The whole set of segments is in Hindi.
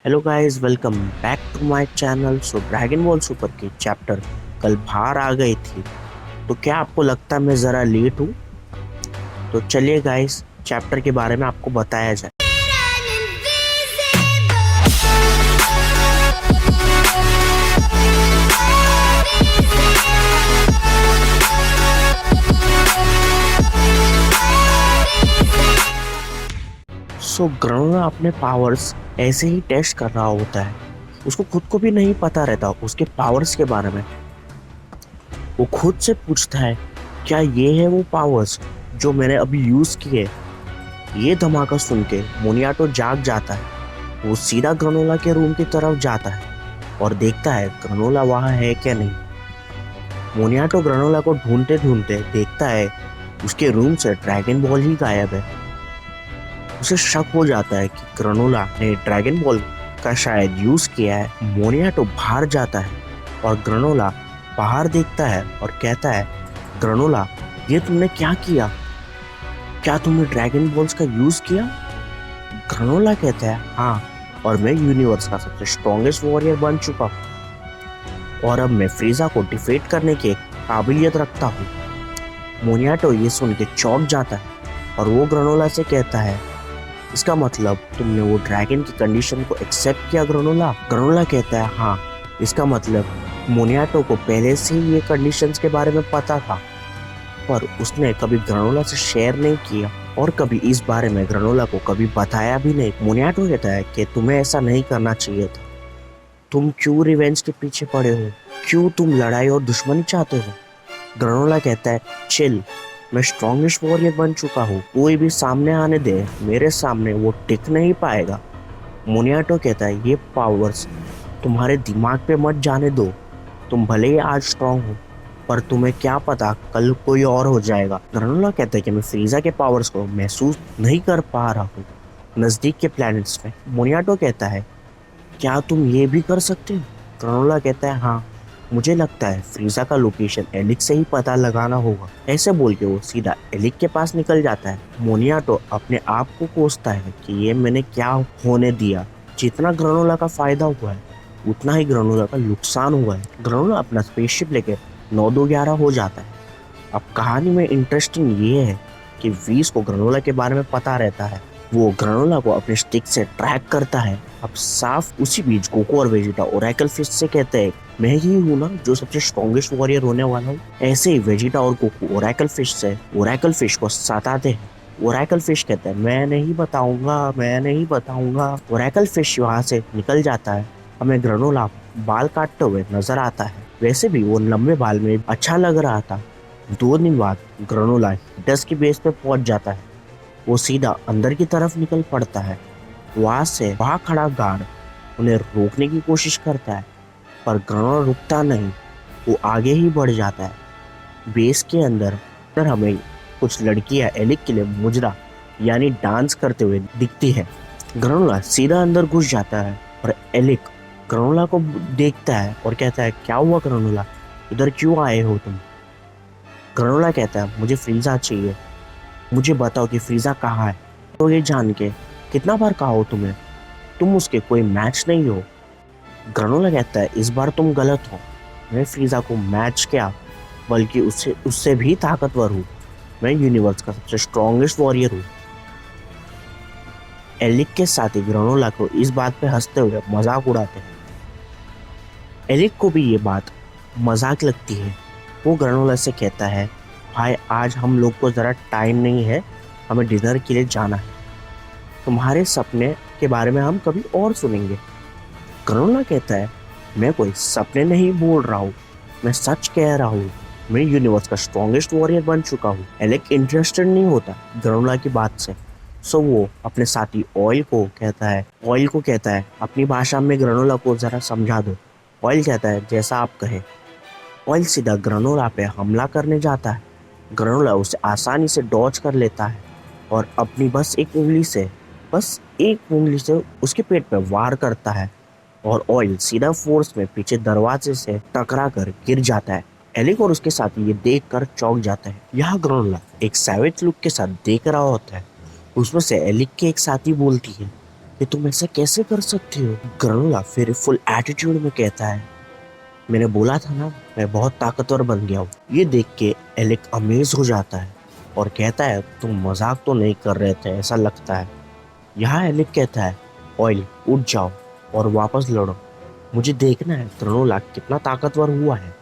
Hello guys, welcome back to my channel. Dragon ball super की चैप्टर कल बाहर आ गई थी, तो क्या आपको लगता है मैं ज़रा लेट हूँ? तो चलिए गाइस, चैप्टर के बारे में आपको बताया जाए। ग्राउंडर अपने पावर्स ऐसे ही टेस्ट कर रहा होता है। उसको खुद को भी नहीं पता रहता उसके पावर्स के बारे में। वो खुद से पूछता है, क्या ये है वो पावर्स जो मैंने अभी यूज़ किए? ये धमाका सुन के मोनियाटो जाग जाता है। वो सीधा ग्रनोला के रूम की तरफ जाता है और देखता है ग्रनोला वहाँ है क्या नहीं। मोनियाटो ग्रनोला को ढूंढते ढूंढते देखता है उसके रूम से ड्रैगन बॉल ही गायब है। उसे शक हो जाता है कि ग्रनोला ने ड्रैगन बॉल का शायद यूज किया है। मोनियाटो बाहर जाता है और ग्रनोला बाहर देखता है और कहता है, ग्रनोला, ये तुमने क्या किया? क्या तुमने ड्रैगन बॉल्स का यूज किया? ग्रनोला कहता है, हाँ, और मैं यूनिवर्स का सबसे स्ट्रॉन्गेस्ट वॉरियर बन चुका हूँ और अब मैं फ्रीजा को डिफीट करने की काबिलियत रखता हूँ। मोनियाटो ये सुन के चौंक जाता है और वो ग्रनोला से कहता है, इसका मतलब तुमने वो ड्रैगन की कंडीशन को एक्सेप्ट किया ग्रनोला? ग्रनोला कहता है, हाँ, इसका मतलब मोनियाटो को पहले से ही ये कंडीशंस के बारे में पता था, पर उसने कभी ग्रनोला से शेयर नहीं किया और कभी इस बारे में ग्रनोला को कभी बताया भी नहीं। मोनियाटो कहता है कि तुम्हें ऐसा नहीं करना चाहिए था। तुम क्यों रिवेंज के पीछे पड़े हो? क्यों तुम लड़ाई और दुश्मनी चाहते हो? ग्रनोला कहता है, चिल, मैं स्ट्रॉन्गेस्ट वॉरियर बन चुका हूँ, कोई भी सामने आने दे, मेरे सामने वो टिक नहीं पाएगा। मोनियाटो कहता है, ये पावर्स तुम्हारे दिमाग पे मत जाने दो। तुम भले ही आज स्ट्रॉन्ग हो, पर तुम्हें क्या पता कल कोई और हो जाएगा। ग्रनोला कहता है कि मैं फ्रीजा के पावर्स को महसूस नहीं कर पा रहा हूँ नजदीक के प्लैनेट्स में। मोनियाटो कहता है, क्या तुम ये भी कर सकते हो? ग्रनोला कहता है, हाँ, मुझे लगता है फ्रीजा का लोकेशन एलिक से ही पता लगाना होगा। ऐसे बोल के वो सीधा एलिक के पास निकल जाता है। मोनियाटो अपने आप को कोसता है कि ये मैंने क्या होने दिया। जितना ग्रनोला का फायदा हुआ है उतना ही ग्रनोला का नुकसान हुआ है। ग्रनोला अपना स्पेसशिप लेके 9-2-11 हो जाता है। अब कहानी में इंटरेस्टिंग ये है कि वीस को ग्रनोला के बारे में पता रहता है। वो ग्रनोला को अपने स्टिक से ट्रैक करता है। अब साफ उसी बीच गोकू और वेजिटा ओरेकल फिश से कहते हैं, मैं ही हूँ ना जो सबसे स्ट्रॉन्गेस्ट वॉरियर होने वाला हूँ। ऐसे ही वेजिटा और गोकू ओरेकल फिश से ओरेकल फिश को सताते हैं। ओरेकल फिश कहते हैं, मैं नहीं बताऊंगा, मैं नहीं बताऊंगा। ओरेकल फिश वहां से निकल जाता है। हमें ग्रनोला बाल काटते हुए नजर आता है। वैसे भी वो लंबे बाल में अच्छा लग रहा था। 2 दिन बाद ग्रनोला हिटस की बेस पे पहुंच जाता है। वो सीधा अंदर की तरफ निकल पड़ता है। वहां खड़ा गार्ड उन्हें रोकने की कोशिश करता है, पर ग्रनोला रुकता नहीं। वो आगे ही बढ़ जाता है। बेस के अंदर हमें कुछ लड़कियां एलिक के लिए मुजरा यानी डांस करते हुए दिखती है। ग्रनोला सीधा अंदर घुस जाता है और एलिक ग्रनोला को देखता है और कहता है, क्या हुआ ग्रनोला, इधर क्यों आए हो तुम? ग्रनोला कहता है, मुझे फ्रीजा चाहिए, मुझे बताओ कि फ्रीजा कहाँ है। तो ये जान के कितना बार कहा हो तुम्हें, तुम उसके कोई मैच नहीं हो। ग्रनोला कहता है, इस बार तुम गलत हो। मैं फ्रीजा को मैच क्या, बल्कि उससे भी ताकतवर हूँ। मैं यूनिवर्स का सबसे स्ट्रॉन्गेस्ट वॉरियर हूँ। एलिक के साथी ग्रनोला को इस बात पे हंसते हुए मजाक उड़ाते हैं। एलिक को भी ये बात मजाक लगती है। वो ग्रनोला से कहता है, भाई, आज हम लोग को ज़रा टाइम नहीं है, हमें डिनर के लिए जाना है। तुम्हारे सपने के बारे में हम कभी और सुनेंगे। ग्रनोला कहता है, मैं कोई सपने नहीं बोल रहा हूँ, मैं सच कह रहा हूँ। मैं यूनिवर्स का स्ट्रॉन्गेस्ट वॉरियर बन चुका हूँ। एलेक इंटरेस्टेड नहीं होता ग्रनोला की बात से। सो वो अपने साथी ऑयल को कहता है, अपनी भाषा में ग्रनोला को ज़रा समझा दो। ऑयल कहता है, जैसा आप कहें। ऑयल सीधा ग्रनोला पे हमला करने जाता है। ग्रनोला उसे आसानी से डॉज कर लेता है और अपनी बस एक उंगली से उसके पेट पर वार करता है और ऑयल सीधा फोर्स में पीछे दरवाजे से टकरा कर गिर जाता है। एलिक और उसके साथी ये देखकर चौंक जाते हैं। यहाँ ग्रनोला एक सैवेज लुक के साथ देख रहा होता है। उसमें से एलिक के एक साथी बोलती है, कि तुम ऐसा कैसे कर सकती हो। ग्रनोला फिर फुल एटीट्यूड में कहता है, मैंने बोला था ना, मैं बहुत ताकतवर बन गया हूँ। ये देख के एलिक अमेज हो जाता है और कहता है, तुम मजाक तो नहीं कर रहे थे, ऐसा लगता है। यहाँ एलिक कहता है, ऑयल उठ जाओ और वापस लड़ो, मुझे देखना है ग्रनोला कितना ताकतवर हुआ है।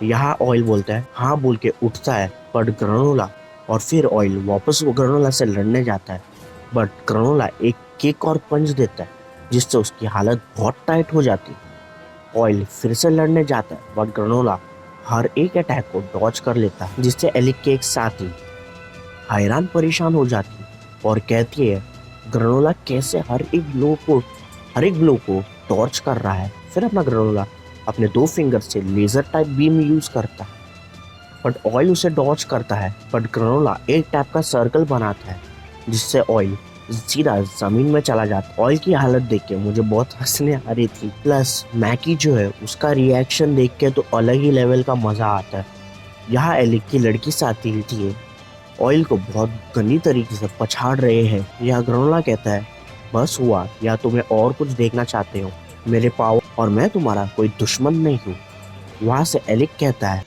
यहाँ ऑयल बोलता है हाँ बोल के उठता है, बट ग्रनोला और फिर ऑयल वापस वो ग्रनोला से लड़ने जाता है, बट ग्रनोला एक किक और पंच देता है जिससे उसकी हालत बहुत टाइट हो जाती है। ऑयल फिर से लड़ने जाता है, बट ग्रनोला हर एक अटैक को डॉज कर लेता है जिससे एलिक के एक साथी हैरान परेशान हो जाती है और कहती है, ग्रनोला कैसे हर एक ब्लो को टॉर्च कर रहा है। फिर अपना ग्रनोला अपने 2 फिंगर से लेजर टाइप बीम यूज करता है, बट ऑयल उसे डॉज करता है, बट ग्रनोला एक टाइप का सर्कल बनाता है जिससे ऑयल सीधा जमीन में चला जाता। ऑयल की हालत देख के मुझे बहुत हंसने आ रही थी, प्लस मैकी जो है उसका रिएक्शन देख के तो अलग ही लेवल का मजा आता है। यहाँ एलिक की लड़की साथी थी ऑयल को बहुत गंदी तरीके से पछाड़ रहे हैं। यह ग्रनोला कहता है, बस हुआ, या तुम्हें और कुछ देखना चाहते हो? मेरे पावर और मैं तुम्हारा कोई दुश्मन नहीं हूँ। वहां से एलिक कहता है,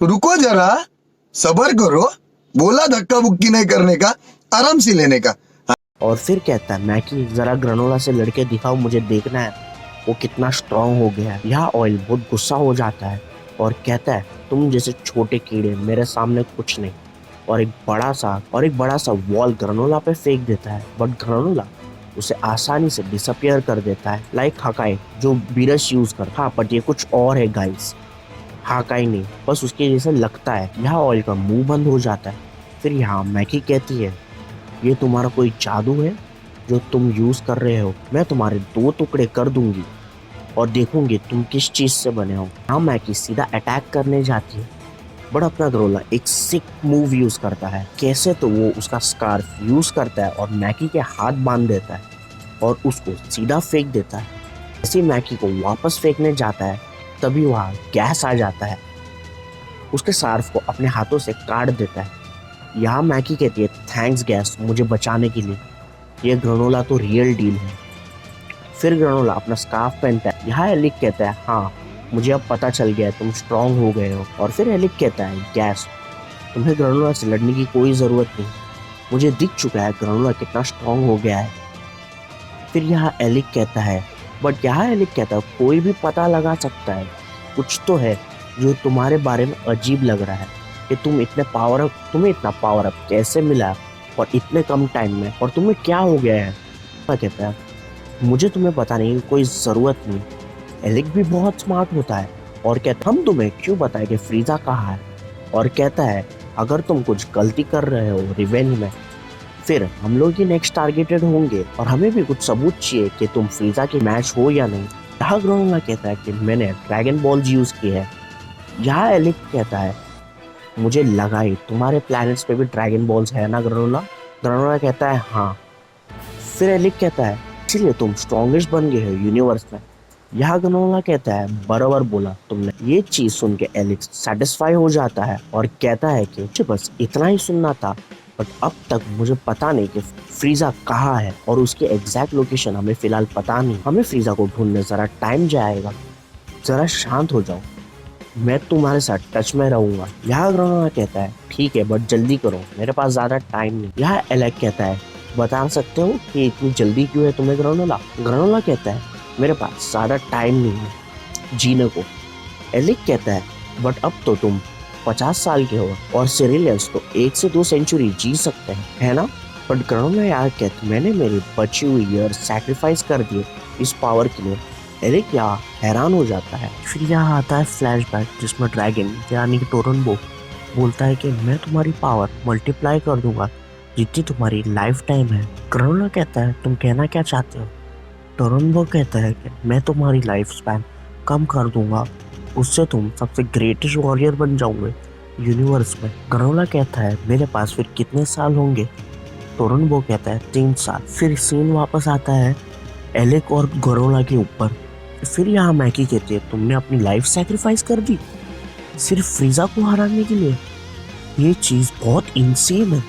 रुको जरा, सबर करो, बोला धक्का बुक्की नहीं करने का, आराम से लेने का। और फिर कहता है, मैकी जरा ग्रनोला से लड़के दिखाओ, मुझे देखना है वो कितना स्ट्रांग हो गया है। यहाँ ऑयल बहुत गुस्सा हो जाता है और कहता है, तुम जैसे छोटे कीड़े मेरे सामने कुछ नहीं, और एक बड़ा सा वॉल ग्रनोला पे फेंक देता है, बट ग्रनोला उसे आसानी से डिसअपियर कर देता है, लाइक हाकाई जो बीरस यूज करता। हाँ, बट ये कुछ और है गाइस, हाकाई नहीं, बस उसके जैसे लगता है। यहाँ ऑयल का मुंह बंद हो जाता है। फिर यहाँ मैकी कहती है, ये तुम्हारा कोई जादू है जो तुम यूज कर रहे हो? मैं तुम्हारे 2 टुकड़े कर दूंगी और देखूंगी तुम किस चीज से बने हो। हाँ, मैकी सीधा अटैक करने जाती है, बट अपना ग्रनोला एक सिक मूव यूज करता है। कैसे? तो वो उसका स्कार्फ यूज करता है और मैकी के हाथ बांध देता है और उसको सीधा फेंक देता है। जैसे मैकी को वापस फेंकने जाता है तभी वहाँ गैस आ जाता है, उसके स्कार्फ को अपने हाथों से काट देता है। यहाँ मैकी कहती है, थैंक्स गैस, मुझे बचाने के लिए। ये ग्रनोला तो रियल डील है। फिर ग्रनोला अपना स्कार्फ पहनता है। यहाँ एलिक कहता है, हाँ मुझे अब पता चल गया है, तुम स्ट्रांग हो गए हो। और फिर एलिक कहता है, गैस तुम्हें ग्रनोला से लड़ने की कोई ज़रूरत नहीं, मुझे दिख चुका है ग्रनोला कितना स्ट्रांग हो गया है। फिर यहाँ एलिक कहता है, बट यहाँ एलिक कहता है, कोई भी पता लगा सकता है, कुछ तो है जो तुम्हारे बारे में अजीब लग रहा है कि तुम्हें इतना पावर अप कैसे मिला और इतने कम टाइम में, और तुम्हें क्या हो गया है? कहता है, मुझे तुम्हें बताने की कोई ज़रूरत नहीं। एलिक भी बहुत स्मार्ट होता है और कहता, हम तुम्हें क्यों बताएं कि फ्रीजा कहाँ है? और कहता है, अगर तुम कुछ गलती कर रहे हो रिवेंज में, फिर हम लोग ही नेक्स्ट टारगेटेड होंगे और हमें भी कुछ सबूत चाहिए कि तुम फ्रीजा के मैच हो या नहीं। यहाँ ग्रनोला कहता है कि मैंने ड्रैगन बॉल्स यूज किए हैं। यहाँ एलिक कहता है, मुझे लगा ही तुम्हारे प्लैनेट्स पे भी ड्रैगन बॉल्स है ना ग्रनोला? ग्रनोला कहता है, हाँ। फिर एलिक कहता है, इसलिए तुम स्ट्रॉन्गेस्ट बन गए हो यूनिवर्स में। यहाँ ग्रनोला कहता है, बराबर बोला तुमने। ये चीज सुन के एलिक सेटिस्फाई हो जाता है और कहता है कि मुझे बस इतना ही सुनना था, बट अब तक मुझे पता नहीं कि फ्रीजा कहाँ है और उसकी एग्जैक्ट लोकेशन हमें फिलहाल पता नहीं। हमें फ्रीजा को ढूंढने जरा टाइम जाएगा, जरा शांत हो जाओ, मैं तुम्हारे साथ टच में रहूंगा। यहाँ ग्रनोला कहता है, ठीक है बट जल्दी करो, मेरे पास ज्यादा टाइम नहीं। यहाँ एलिक कहता है, बता सकते हो कि इतनी जल्दी क्यों है तुम्हें ग्रनोला? ग्रनोला कहता है, मेरे पास ज्यादा टाइम नहीं है जीने को। एलिक कहता है, बट अब तो तुम 50 साल के हो और सिरिलियंस तो 1 से 2 सेंचुरी जी सकते हैं, है ना? बट ग्रनोला यार कहते, मैंने मेरी बची हुई ईयर सैक्रिफाइस कर दिए इस पावर के लिए। एलिक यहाँ हैरान हो जाता है। फिर यहाँ आता है फ्लैशबैक जिसमें ड्रैगन यानी कि टोरनबो बोलता है कि मैं तुम्हारी पावर मल्टीप्लाई कर दूंगा जितनी तुम्हारी लाइफ टाइम है। ग्रनोला कहता है, तुम कहना क्या चाहते हो? टोरनबो कहता है कि मैं तुम्हारी लाइफ स्पैन कम कर दूंगा, उससे तुम सबसे ग्रेटेस्ट वॉरियर बन जाओगे यूनिवर्स में। ग्रनोला कहता है, मेरे पास फिर कितने साल होंगे? टोरनबो कहता है, 3 साल। फिर सीन वापस आता है एलिक और ग्रनोला के ऊपर। फिर यहाँ मैकी कहती है, तुमने अपनी लाइफ सैक्रिफाइस कर दी सिर्फ फ्रीजा को हराने के लिए? ये चीज बहुत इंसेन है।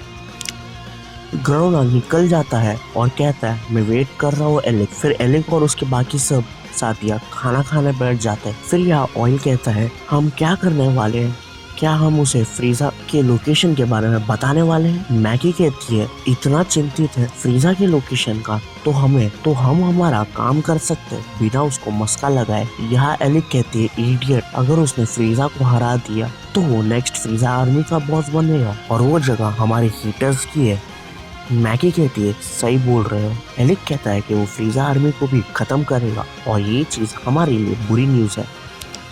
ग्राउंड निकल जाता है और कहता है मैं वेट कर रहा हूँ एलिक। फिर एलिक और उसके बाकी सब साथियाँ खाना खाने बैठ जाते हैं। फिर यहाँ ऑयल कहता है हम क्या करने वाले हैं, क्या हम उसे फ्रीजा के लोकेशन के बारे में बताने वाले हैं। मैगी कहती है इतना चिंतित है फ्रीजा के लोकेशन का तो हम हमारा काम कर सकते हैं बिना उसको मस्का लगाए। यहाँ एलिक कहती है इडियट, अगर उसने फ्रीजा को हरा दिया तो वो नेक्स्ट फ्रीजा आर्मी का बॉस बनेगा और वो जगह हमारे हीटर्स की है। मैगी कहती है सही बोल रहे हो। एलिक कहता है कि वो फ्रीजा आर्मी को भी खत्म करेगा और ये चीज हमारे लिए बुरी न्यूज है।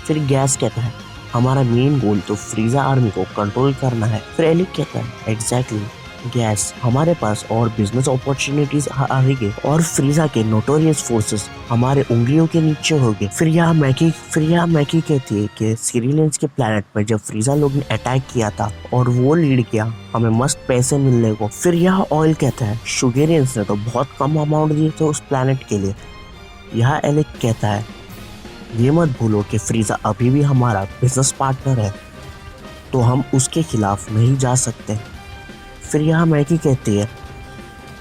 फिर गैस कहता है हमारा मेन गोल तो फ्रीजा आर्मी को कंट्रोल करना है। फिर एलिक कहता है एग्जैक्टली गैस, हमारे पास और बिजनेस अपॉर्चुनिटीज आएंगे और फ्रीजा के नोटोरियस फोर्सेस हमारे उंगलियों के नीचे होंगे। फिर यहाँ मैगी कहती है कि सीरीलेंस के प्लेनेट पर जब फ्रीजा लोग ने अटैक किया था और वो लीड किया, हमें मस्त पैसे मिलने को। फिर यहाँ ऑयल कहता है शुगेरियंस ने तो बहुत कम अमाउंट दिए थे उस प्लेनेट के लिए। यहाँ एलिक कहता है ये मत भूलो कि फ्रीजा अभी भी हमारा बिजनेस पार्टनर है तो हम उसके खिलाफ नहीं जा सकते। फिर यहाँ मैगी कहती है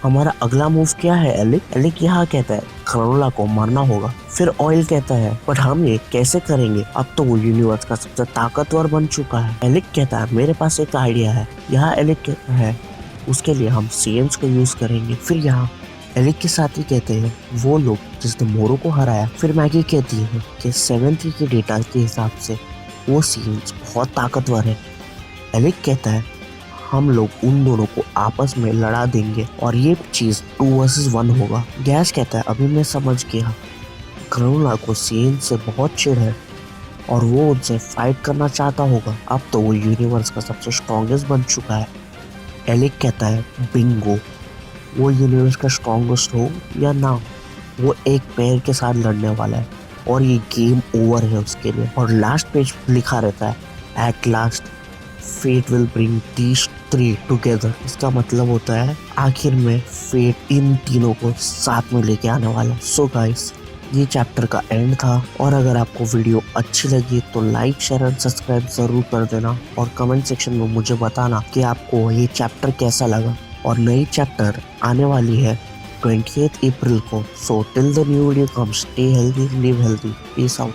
हमारा अगला मूव क्या है एलिक। एलिक यहाँ कहता है ग्रेनोला को मारना होगा। फिर ऑयल कहता है बट हम ये कैसे करेंगे, अब तो वो यूनिवर्स का सबसे ताकतवर बन चुका है। एलिक कहता है मेरे पास एक आइडिया है। यहाँ एलिक कहता है उसके लिए हम सीएम्स को यूज करेंगे। फिर यहाँ एलिक के साथी कहते हैं वो लोग जिसने मोरो को हराया। फिर मैगी कहती है कि 7-3 के डेटा के हिसाब से वो सीएम्स बहुत ताकतवर है। एलिक कहता है हम लोग उन दोनों को आपस में लड़ा देंगे और ये चीज 2 वर्सेस 1 होगा। गैस कहता है अभी मैं समझ गया, ग्रेनोला को सीएन से बहुत चिढ़ है और वो उनसे फाइट करना चाहता होगा। अब तो वो यूनिवर्स का सबसे स्ट्रॉन्गेस्ट बन चुका है। एलिक कहता है बिंगो, वो यूनिवर्स का स्ट्रॉन्गेस्ट हो या ना, वो एक पैर के साथ लड़ने वाला है और ये गेम ओवर है उसके लिए। और लास्ट पेज लिखा रहता है at last fate will bring these 3 together. इसका मतलब होता है आखिर में फेट इन तीनों को साथ में लेके आने वाला। सो गाइस, ये चैप्टर का एंड था और अगर आपको वीडियो अच्छी लगी तो लाइक शेयर एंड सब्सक्राइब जरूर कर देना और कमेंट सेक्शन में मुझे बताना कि आपको ये चैप्टर कैसा लगा। और नई चैप्टर आने वाली है 28 अप्रैल को। So till the new video comes, stay healthy, live healthy, peace out.